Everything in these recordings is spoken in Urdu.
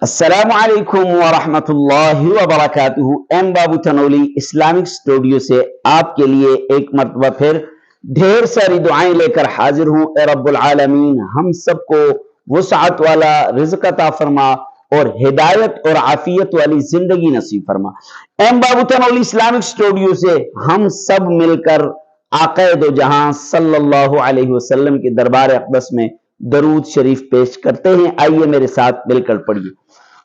السلام علیکم ورحمۃ اللہ وبرکاتہ۔ ایم بابو تنولی اسلامک اسٹوڈیو سے آپ کے لیے ایک مرتبہ پھر ڈھیر ساری دعائیں لے کر حاضر ہوں۔ اے رب العالمین ہم سب کو وسعت والا رزق عطا فرما اور ہدایت اور عافیت والی زندگی نصیب فرما۔ ایم بابو تنولی اسلامک اسٹوڈیو سے ہم سب مل کر آقا دو جہاں صلی اللہ علیہ وسلم کے دربار اقدس میں درود شریف پیش کرتے ہیں۔ آئیے میرے ساتھ مل کر پڑھیے۔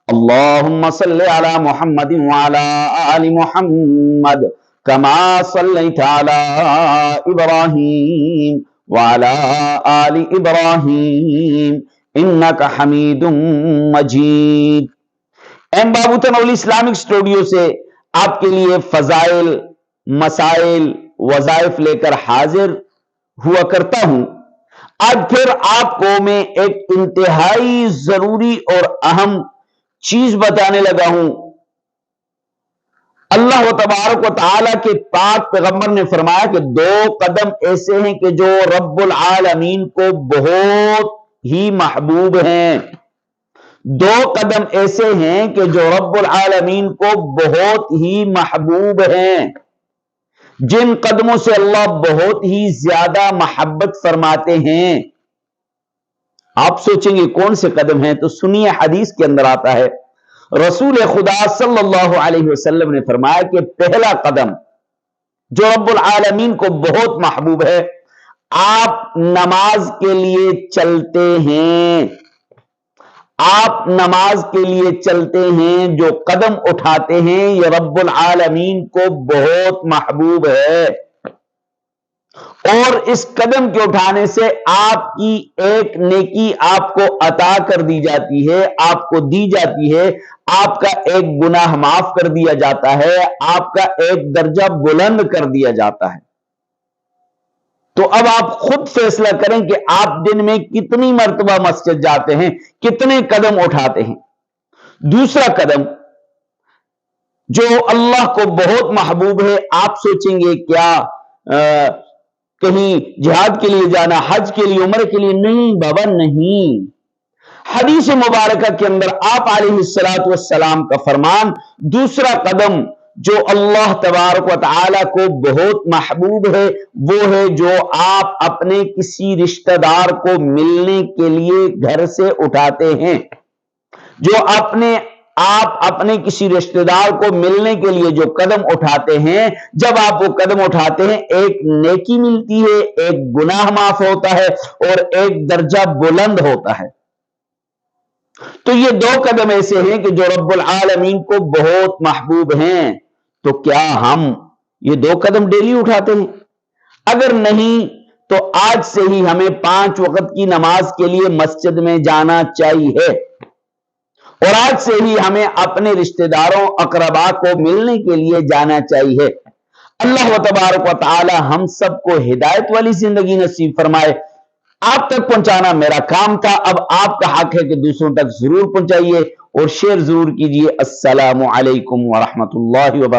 اللہم صلی علی محمد وعلی آل محمد کما صلیت علی ابراہیم وعلی آل ابراہیم انکا حمید مجید۔ ایم بابو تنولی اسلامک اسٹوڈیو سے آپ کے لیے فضائل، مسائل، وظائف لے کر حاضر ہوا کرتا ہوں۔ آج پھر آپ کو میں ایک انتہائی ضروری اور اہم چیز بتانے لگا ہوں۔ اللہ تبارک و تعالیٰ کے پاک پیغمبر نے فرمایا کہ دو قدم ایسے ہیں کہ جو رب العالمین کو بہت ہی محبوب ہیں۔ دو قدم ایسے ہیں کہ جو رب العالمین کو بہت ہی محبوب ہیں، جن قدموں سے اللہ بہت ہی زیادہ محبت فرماتے ہیں۔ آپ سوچیں گے کون سے قدم ہیں؟ تو سنیے، حدیث کے اندر آتا ہے، رسول خدا صلی اللہ علیہ وسلم نے فرمایا کہ پہلا قدم جو رب العالمین کو بہت محبوب ہے، آپ نماز کے لیے چلتے ہیں۔ آپ نماز کے لیے چلتے ہیں، جو قدم اٹھاتے ہیں، یہ رب العالمین کو بہت محبوب ہے۔ اور اس قدم کے اٹھانے سے آپ کی ایک نیکی آپ کو عطا کر دی جاتی ہے، آپ کو دی جاتی ہے، آپ کا ایک گناہ معاف کر دیا جاتا ہے، آپ کا ایک درجہ بلند کر دیا جاتا ہے۔ تو اب آپ خود فیصلہ کریں کہ آپ دن میں کتنی مرتبہ مسجد جاتے ہیں، کتنے قدم اٹھاتے ہیں۔ دوسرا قدم جو اللہ کو بہت محبوب ہے، آپ سوچیں گے کیا کہیں جہاد کے لیے جانا، حج کے لیے، عمرے کے لیے؟ نہیں بابا، نہیں۔ حدیث مبارکہ کے اندر آپ علیہ السلام کا فرمان، دوسرا قدم جو اللہ تبارک و تعالی کو بہت محبوب ہے، وہ ہے جو آپ اپنے کسی رشتہ دار کو ملنے کے لیے گھر سے اٹھاتے ہیں۔ جو آپ اپنے کسی رشتہ دار کو ملنے کے لیے جو قدم اٹھاتے ہیں، جب آپ وہ قدم اٹھاتے ہیں، ایک نیکی ملتی ہے، ایک گناہ معاف ہوتا ہے اور ایک درجہ بلند ہوتا ہے۔ تو یہ دو قدم ایسے ہیں کہ جو رب العالمین کو بہت محبوب ہیں۔ تو کیا ہم یہ دو قدم ڈیلی اٹھاتے ہیں؟ اگر نہیں تو آج سے ہی ہمیں 5 وقت کی نماز کے لیے مسجد میں جانا چاہیے، اور آج سے ہی ہمیں اپنے رشتہ داروں، اقربا کو ملنے کے لیے جانا چاہیے۔ اللہ تبارک و تعالی ہم سب کو ہدایت والی زندگی نصیب فرمائے۔ آپ تک پہنچانا میرا کام تھا، اب آپ کا حق ہے کہ دوسروں تک ضرور پہنچائیے اور شیئر ضرور کیجیے۔ السلام علیکم ورحمۃ اللہ وبرکاتہ۔